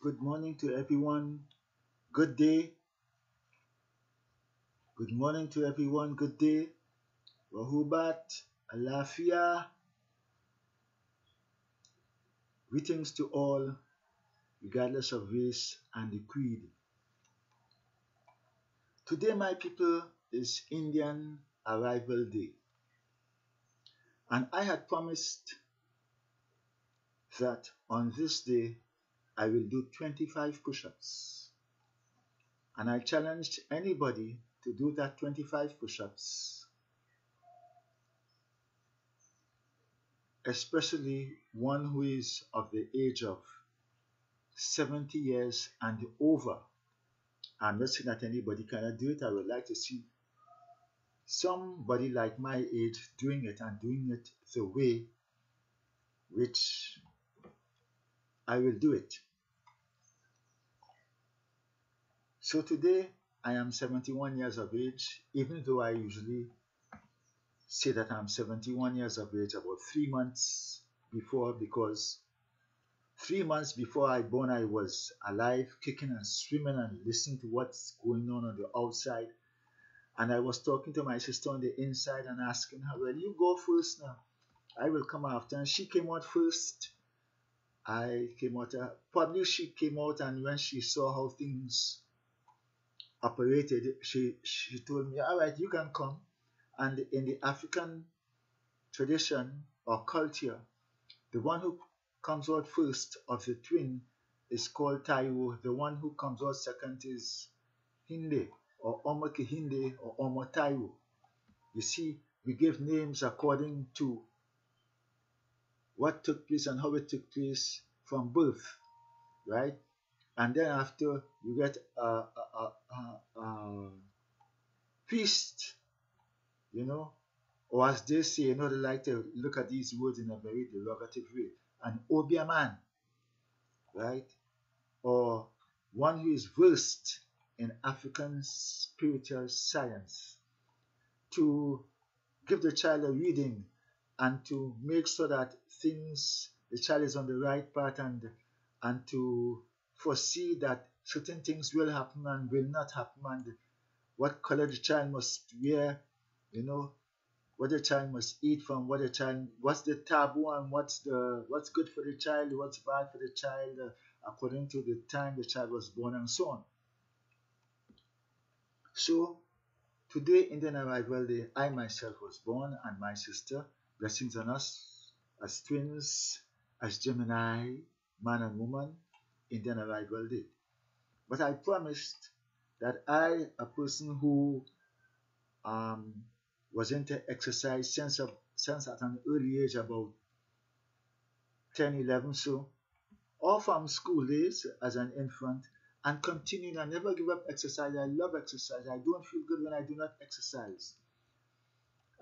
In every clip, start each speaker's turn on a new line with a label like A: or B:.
A: Good morning to everyone. Good day. Good morning to everyone. Good day. Wahubat. Alafia. Greetings to all, regardless of race and the creed. Today, my people, is Indian Arrival Day. And I had promised that on this day, I will do 25 push-ups. And I challenged anybody to do that 25 push-ups, especially one who is of the age of 70 years and over. I'm not saying that anybody cannot do it. I would like to see somebody like my age doing it and doing it the way which I will do it. So today I am 71 years of age, even though I usually say that I'm 71 years of age about 3 months before, because 3 months before I born, I was alive, kicking and swimming and listening to what's going on the outside. And I was talking to my sister on the inside and asking her, well, you go first now. I will come after. And she came out first. I came out. Probably she came out, and when she saw how things operated, she told me, all right, you can come. And in the African tradition or culture, the one who comes out first of the twin is called Taiwo. The one who comes out second is Hinde, or Omo Kihinde, or Omo Taiwo. You see, we give names according to what took place and how it took place from birth, right? And then after you get a feast, or as they say, they like to look at these words in a very derogative way, an Obiaman, right? Or one who is versed in African spiritual science, to give the child a reading and to make sure that the child is on the right path, and to foresee that certain things will happen and will not happen, and what color the child must wear, what the child must eat from, what's the taboo and what's good for the child, what's bad for the child, according to the time the child was born, and so on. So today, Indian Arrival Day, I myself was born, and my sister, blessings on us as twins, as Gemini, man and woman, Indian Arrival Day. But I promised that I, a person who was into exercise since at an early age, about 10, 11, so, all from school days as an infant, and continuing. I never give up exercise. I love exercise. I don't feel good when I do not exercise.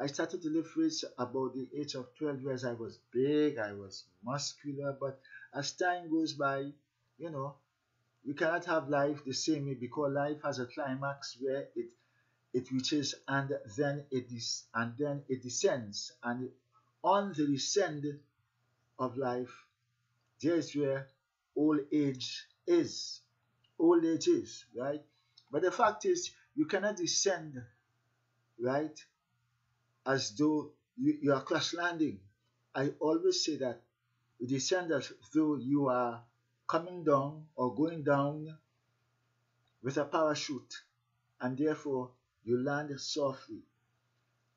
A: I started to lift weights about the age of 12 years. I was big, I was muscular, but as time goes by, you cannot have life the same way, because life has a climax where it reaches, and then it descends, and on the descent of life, there is where old age is, right? But the fact is, you cannot descend, right, as though you are crash landing. I always say that you descend as though you are coming down or going down with a parachute, and therefore you land softly.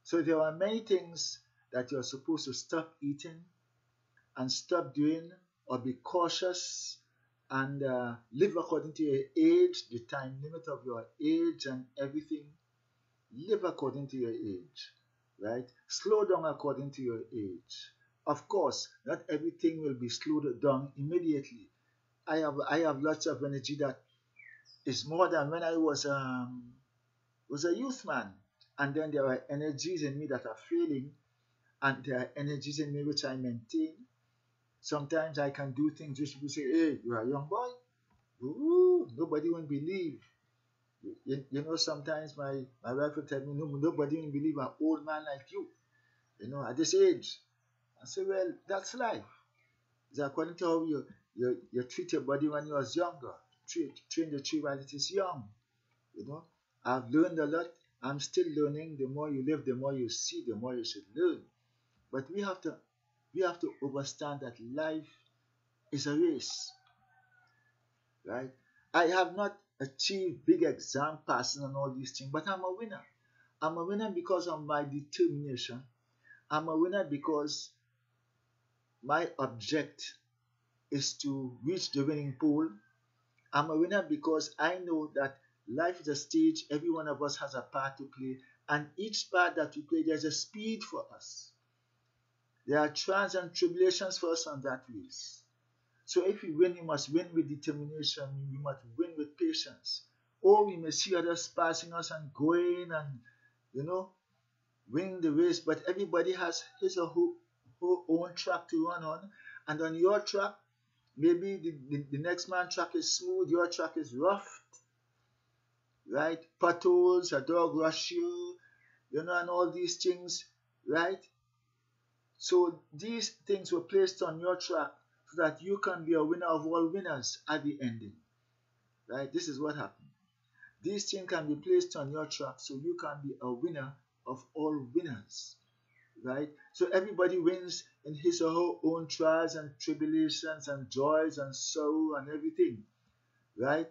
A: So there are many things that you're supposed to stop eating and stop doing, or be cautious and live according to your age, the time limit of your age and everything. Live according to your age, right? Slow down according to your age. Of course, not everything will be slowed down immediately. I have lots of energy that is more than when I was a youth man. And then there are energies in me that are failing, and there are energies in me which I maintain. Sometimes I can do things which people say, hey, you are a young boy. Ooh, nobody won't believe. Sometimes my wife will tell me, no, nobody will believe an old man like you, at this age. I say, well, that's life. It's according to how You treat your body when you was younger. Train the tree while it is young. You know, I've learned a lot. I'm still learning. The more you live, the more you see, the more you should learn. But we have to understand that life is a race, right? I have not achieved big exam passing and all these things, but I'm a winner. I'm a winner because of my determination. I'm a winner because my object is to reach the winning pool. I'm a winner because I know that life is a stage, every one of us has a part to play, and each part that we play, there's a speed for us. There are trials and tribulations for us on that race. So if we win, we must win with determination, we must win with patience. Or we may see others passing us and going and, you know, winning the race, but everybody has his or her own track to run on. And on your track, maybe the next man's track is smooth, your track is rough, right? Potholes, a dog rush you, and all these things, right? So these things were placed on your track so that you can be a winner of all winners at the ending, right? This is what happened. These things can be placed on your track so you can be a winner of all winners, right? So everybody wins in his or her own trials and tribulations and joys and sorrow and everything, right?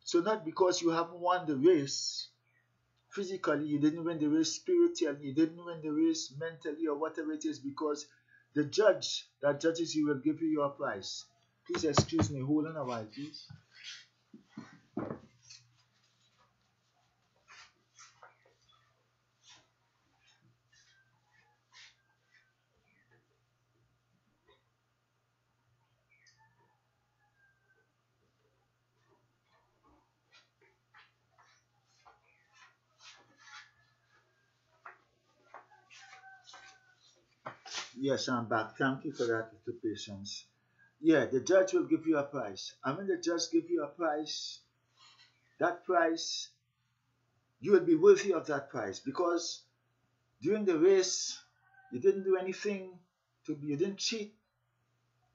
A: So not because you haven't won the race physically, you didn't win the race spiritually, you didn't win the race mentally or whatever it is, because the judge that judges you will give you your prize. Please excuse me, hold on a while, please. Yes, I'm back. Thank you for that, with the patience. Yeah, the judge will give you a prize. And when the judge give you a prize, that prize, you will be worthy of that prize because during the race, you didn't do anything you didn't cheat,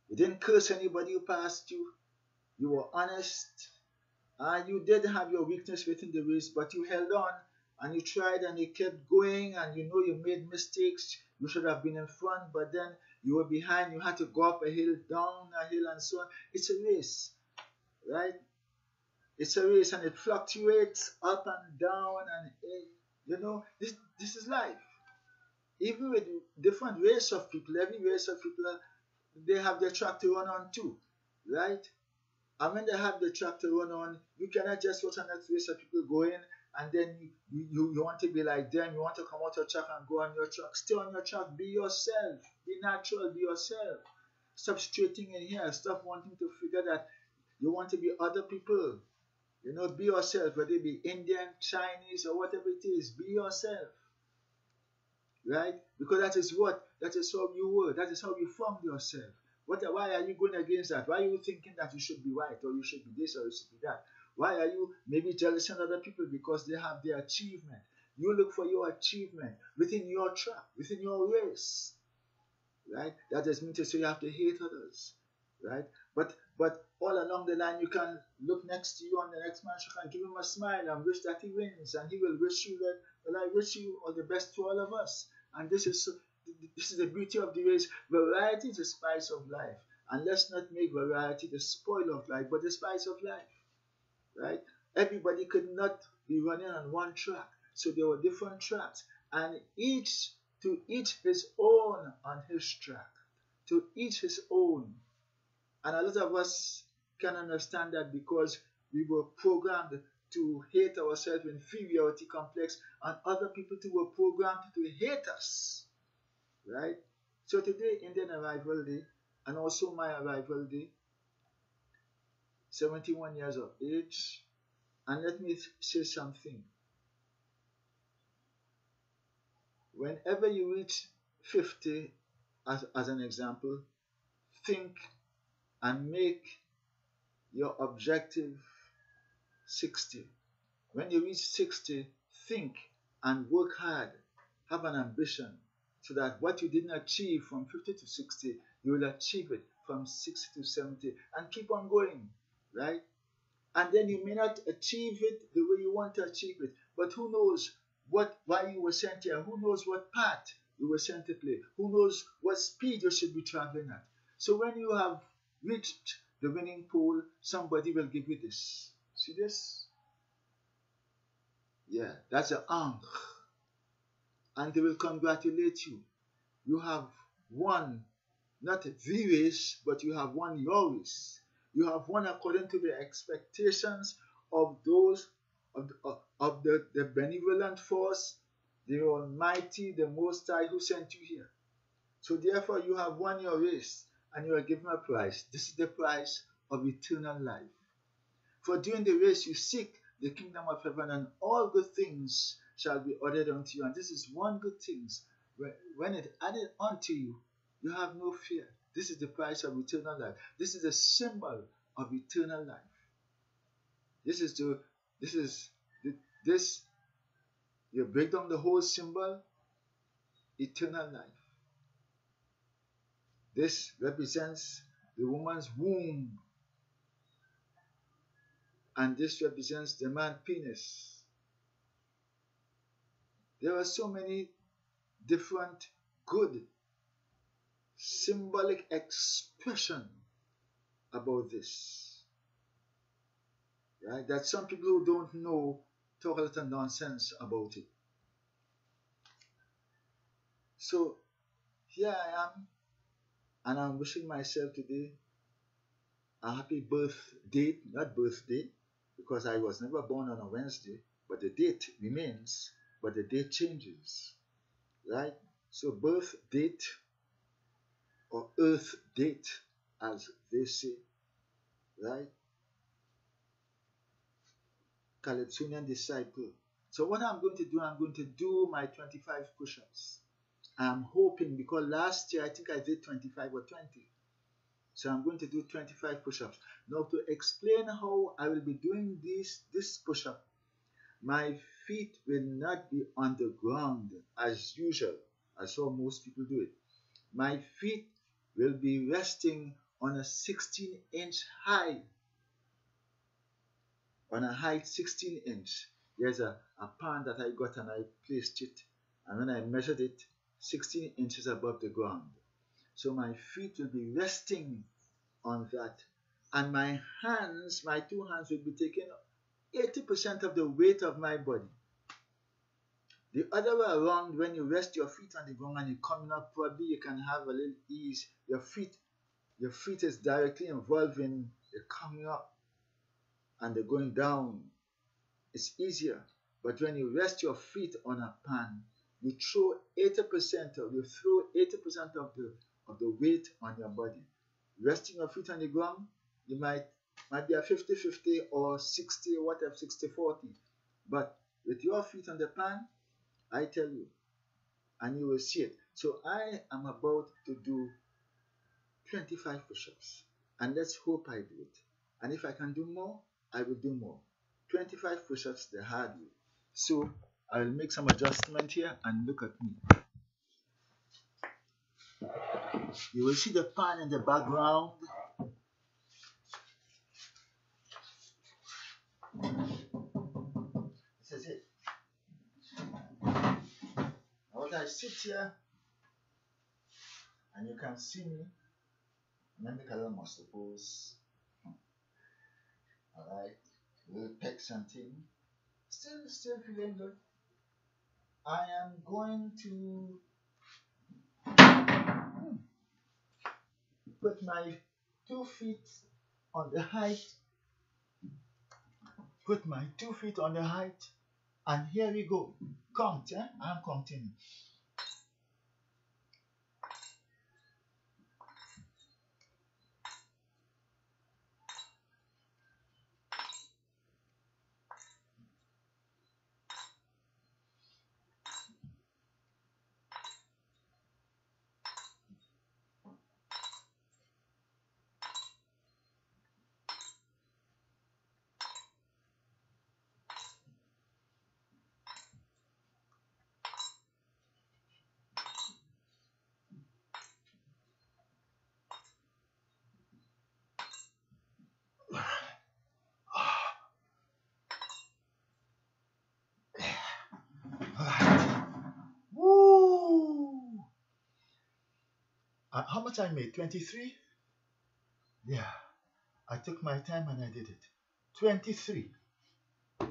A: you didn't curse anybody who passed you, you were honest, and you did have your weakness within the race, but you held on and you tried and you kept going, and you made mistakes. You should have been in front, but then you were behind. You had to go up a hill, down a hill, and so on. It's a race, right? It's a race, and it fluctuates up and down, and this is life. Even with different race of people, every race of people, they have their track to run on too, right? And when they have the track to run on, you cannot just watch another race of people going and then you want to be like them, you want to come out your track and go on your track. Stay on your track, be yourself, be natural, be yourself. Stop straighting in here, stop wanting to figure that you want to be other people. Be yourself, whether it be Indian, Chinese, or whatever it is, be yourself. Right? Because that is how you were, that is how you formed yourself. Why are you going against that? Why are you thinking that you should be white or you should be this or you should be that? Why are you maybe jealous of other people because they have their achievement? You look for your achievement within your track, within your race, right? That doesn't mean to say you have to hate others, right? But all along the line, you can look next to you on the next match, you can give him a smile and wish that he wins, and he will wish you well, I wish you all the best to all of us. And this is the beauty of the race. Variety is the spice of life. And let's not make variety the spoil of life, but the spice of life. Right? Everybody could not be running on one track. So there were different tracks. And to each his own on his track. To each his own. And a lot of us can understand that because we were programmed to hate ourselves, inferiority complex, and other people too were programmed to hate us. Right? So today, Indian Arrival Day, and also my arrival day, 71 years of age, and let me say something. Whenever you reach 50, as an example, think and make your objective 60. When you reach 60, think and work hard, have an ambition, so that what you didn't achieve from 50 to 60, you will achieve it from 60 to 70 and keep on going, right? And then you may not achieve it the way you want to achieve it, but who knows why you were sent here? Who knows what path you were sent to play? Who knows what speed you should be traveling at? So when you have reached the winning pool, somebody will give you this. See this? Yeah, that's an ankh. And they will congratulate you. You have won not the race, but you have won your race. You have won according to the expectations of those of the benevolent force, the Almighty, the Most High who sent you here. So therefore you have won your race and you are given a prize. This is the prize of eternal life. For during the race you seek the kingdom of heaven, and all good things shall be added unto you. And this is one good thing. When it added unto you, you have no fear. This is the price of eternal life. This is a symbol of eternal life. You break down the whole symbol, eternal life. This represents the woman's womb, and this represents the man's penis. There are so many different good symbolic expression about this, right? That some people who don't know talk a lot of nonsense about it. So here I am, and I'm wishing myself today a happy birthday, not birthday, because I was never born on a Wednesday, but the date remains, but the date changes, right? So birth date or earth date, as they say, right? Calypsonian disciple. So what I'm going to do my 25 push-ups. I'm hoping, because last year I think I did 25 or 20. So I'm going to do 25 push-ups. Now to explain how I will be doing this push-up, my feet will not be on the ground as usual, as how most people do it. My feet will be resting on a 16-inch high. On a height 16-inch. There's a pan that I got and I placed it. And when I measured it, 16 inches above the ground. So my feet will be resting on that. And my hands, my two hands will be taking 80% of the weight of my body. The other way around, when you rest your feet on the ground and you're coming up, probably you can have a little ease. Your feet is directly involved in the coming up and the going down. It's easier. But when you rest your feet on a pan, you throw 80% of the weight on your body. Resting your feet on the ground, you might be a 50-50 or 60, whatever, 60-40. But with your feet on the pan, I tell you, and you will see it. So I am about to do 25 push-ups. And let's hope I do it. And if I can do more, I will do more. 25 push-ups the hard way. So I will make some adjustment here and look at me. You will see the pan in the background. This is it. Now I sit here and you can see me. Let me color my suppose. Alright. Little pecs and thing. Still feeling good. I am going to put my 2 feet on the height. Put my 2 feet on the height. And here we go. Count, I'm counting. How much I made? 23? Yeah, I took my time and I did it. 23. Right.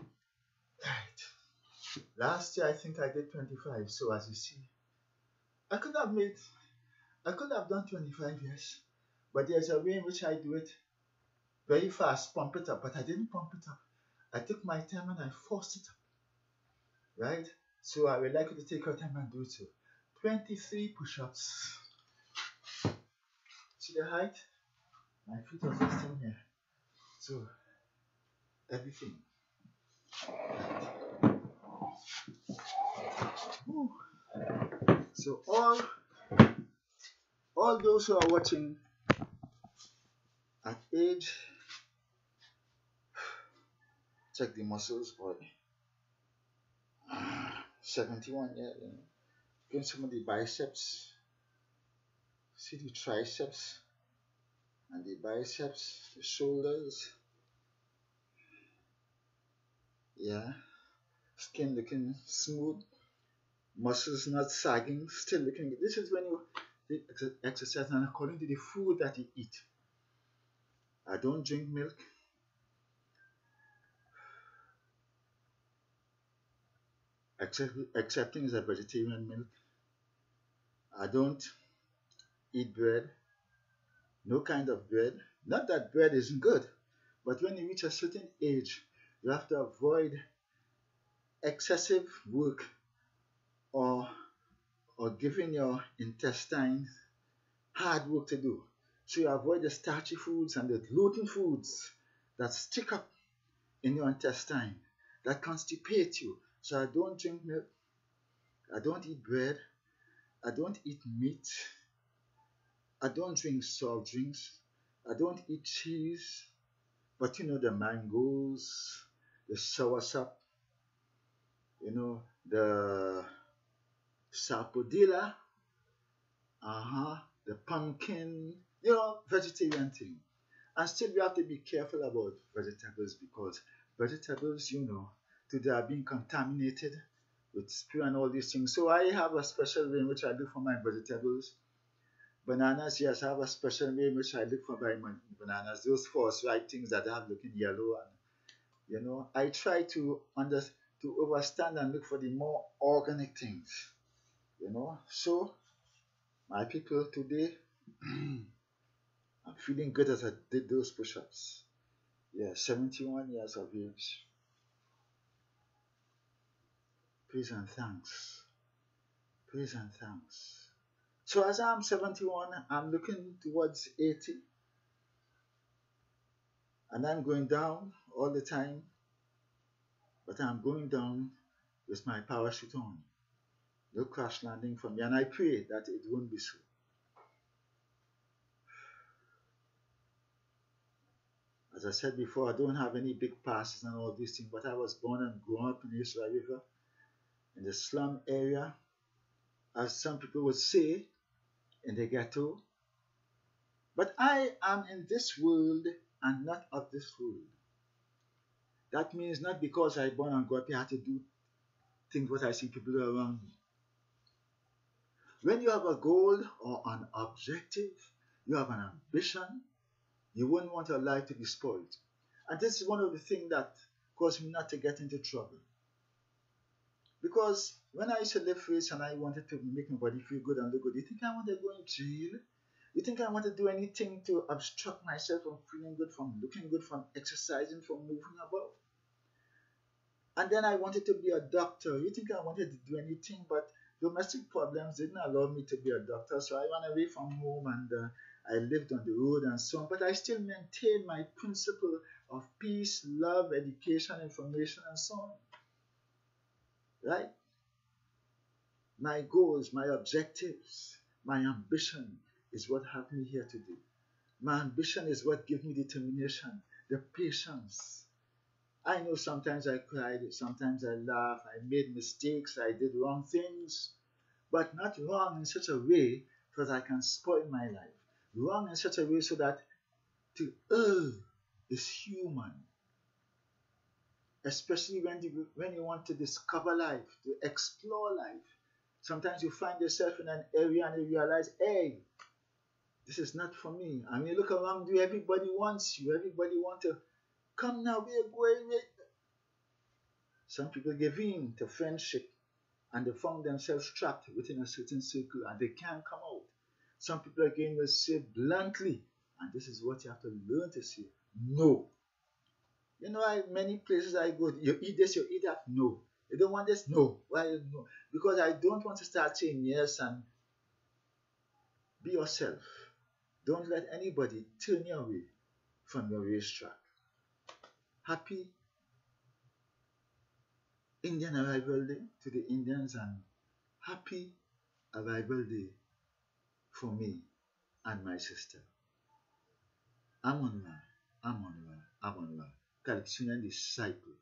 A: Last year I think I did 25. So as you see, I could have made, I could have done 25, yes. But there's a way in which I do it very fast, pump it up. But I didn't pump it up. I took my time and I forced it up. Right? So I would like you to take your time and do it too. 23 push-ups. See the height? My feet are just in here. So everything. Whew. So all those who are watching at age, check the muscles, boy. 71, yeah. Get some of the biceps. See the triceps and the biceps, the shoulders. Yeah. Skin looking smooth. Muscles not sagging. Still looking good. This is when you exercise and according to the food that you eat. I don't drink milk. Excepting is a vegetarian milk. I don't eat bread. No kind of bread. Not that bread isn't good, but when you reach a certain age, you have to avoid excessive work or giving your intestines hard work to do. So you avoid the starchy foods and the gluten foods that stick up in your intestine, that constipate you. So I don't drink milk, I don't eat bread, I don't eat meat, I don't drink soft drinks, I don't eat cheese, but you know the mangoes, the soursop, you know, the sapodilla, the pumpkin, you know, vegetarian thing. And still, we have to be careful about vegetables because vegetables, you know, today are being contaminated with spew and all these things. So I have a special way in which I look for my vegetables. Bananas, yes, I have a special way in which I look for my bananas. Those force-right things that have looking yellow, and you know, I try to understand and look for the more organic things. You know, so my people today. I'm feeling good as I did those push-ups. Yeah, 71 years of age. Praise and thanks. Praise and thanks. So as I'm 71, I'm looking towards 80. And I'm going down all the time. But I'm going down with my parachute on. No crash landing for me. And I pray that it won't be so. As I said before, I don't have any big passes and all these things, but I was born and grown up in Israel River, in the slum area, as some people would say, in the ghetto. But I am in this world and not of this world. That means not because I born and grew up, I have to do things what I see people around me. When you have a goal or an objective, you have an ambition, you wouldn't want your life to be spoiled. And this is one of the things that caused me not to get into trouble. Because when I used to live first and I wanted to make my body feel good and look good, you think I want to go in jail? You think I want to do anything to obstruct myself from feeling good, from looking good, from exercising, from moving about? And then I wanted to be a doctor. You think I wanted to do anything, but domestic problems didn't allow me to be a doctor. So I ran away from home and I lived on the road and so on. But I still maintained my principle of peace, love, education, information, and so on. Right? My goals, my objectives, my ambition is what have me here today. My ambition is what gives me determination, the patience. I know sometimes I cried, sometimes I laughed, I made mistakes, I did wrong things, but not wrong in such a way that I can spoil my life. Wrong in such a way so that to err is human. Especially when you want to discover life, to explore life. Sometimes you find yourself in an area and you realize, hey, This is not for me. I mean, look around you. Everybody wants you. Everybody want to come now. We're going. Some people give in to friendship and they found themselves trapped within a certain circle and they can't come out. Some people again will say bluntly, and this is what you have to learn to say, no. You know, many places I go, you eat this, you eat that, no. You don't want this, no. Why no? Because I don't want to start saying yes and be yourself. Don't let anybody turn you away from your racetrack. Happy Indian Arrival Day to the Indians and happy Arrival Day for me and my sister. Amonwa, Amonwa, Amonwa. Kalksunan disciple.